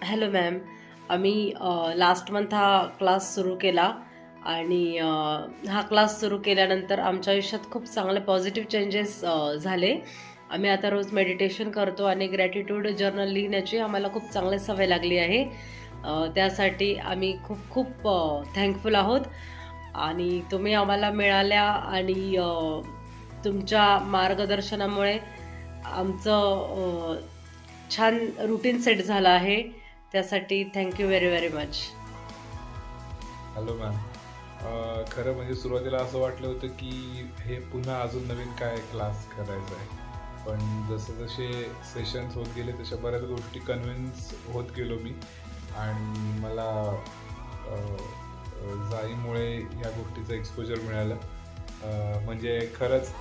Hello ma'am. आम्ही last month हा class सुरू केला आणि हा क्लास सुरू केल्यानंतर आमच्या आयुष्यात खूप चांगले पॉझिटिव्ह चेंजेस झाले. आम्ही आता रोज मेडिटेशन करतो आणि ग्रॅटिट्यूड जर्नल लिहिण्याची आम्हाला खूप चांगली सवय लागली आहे. त्यासाठी आम्ही खूप खूप थँकफुल आहोत आणि तुम्ही आम्हाला मिळाल्या आणि तुमच्या मार्गदर्शनामुळे आमचं छान रुटीन सेट झालं आहे. त्यासाठी thank you very very much. Hello ma'am. खरं म्हणजे सुरुवातीला असं वाटलं होतं की हे पुन्हा अजून नवीन काय क्लास करायचा आहे. पण जसे जसे सेशन्स होत गेले तशा बऱ्याच गोष्टी कन्व्हिन्स होत गेलो मी. आणि मला जाईमुळे या गोष्टीचं एक्सपोजर मिळालं. म्हणजे खरंच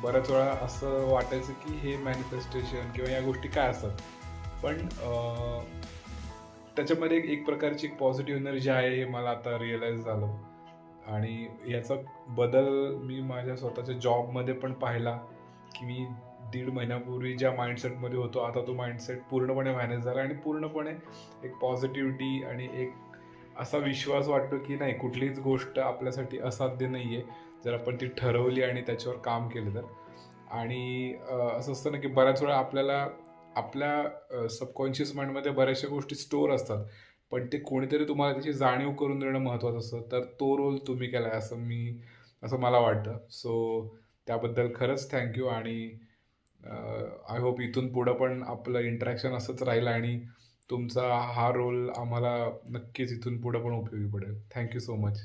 बऱ्याच वेळा असं वाटायचं की हे मॅनिफेस्टेशन किंवा या गोष्टी काय असतात. पण त्याच्यामध्ये एक प्रकारची एक पॉझिटिव्ह एनर्जी आहे हे मला आता रिअलाईज झालं. आणि याचा बदल मी माझ्या स्वतःच्या जॉबमध्ये पण पाहिला की मी 1.5 महिन्यापूर्वी ज्या माइंडसेटमध्ये होतो आता तो माइंडसेट पूर्णपणे मॅनेज झाला आणि पूर्णपणे एक पॉझिटिव्हिटी आणि एक असा विश्वास वाटतो की नाही, कुठलीच गोष्ट आपल्यासाठी असाध्य नाही आहे जर आपण ती ठरवली आणि त्याच्यावर काम केलं तर. आणि असं असतं ना की बऱ्याच वेळा आपल्याला आपल्या सबकॉन्शियस माइंडमध्ये बऱ्याचशा गोष्टी स्टोअर असतात, पण ते कोणीतरी तुम्हाला त्याची जाणीव करून देणं महत्त्वाचं असतं. तर तो रोल तुम्ही केला आहे असं मला वाटतं. सो त्याबद्दल खरंच थँक्यू. आणि आय होप इथून पुढं पण आपलं इंटरॅक्शन असंच राहील आणि तुमचा हा रोल आम्हाला नक्कीच इथून पुढं पण उपयोगी पडेल. Thank you so much.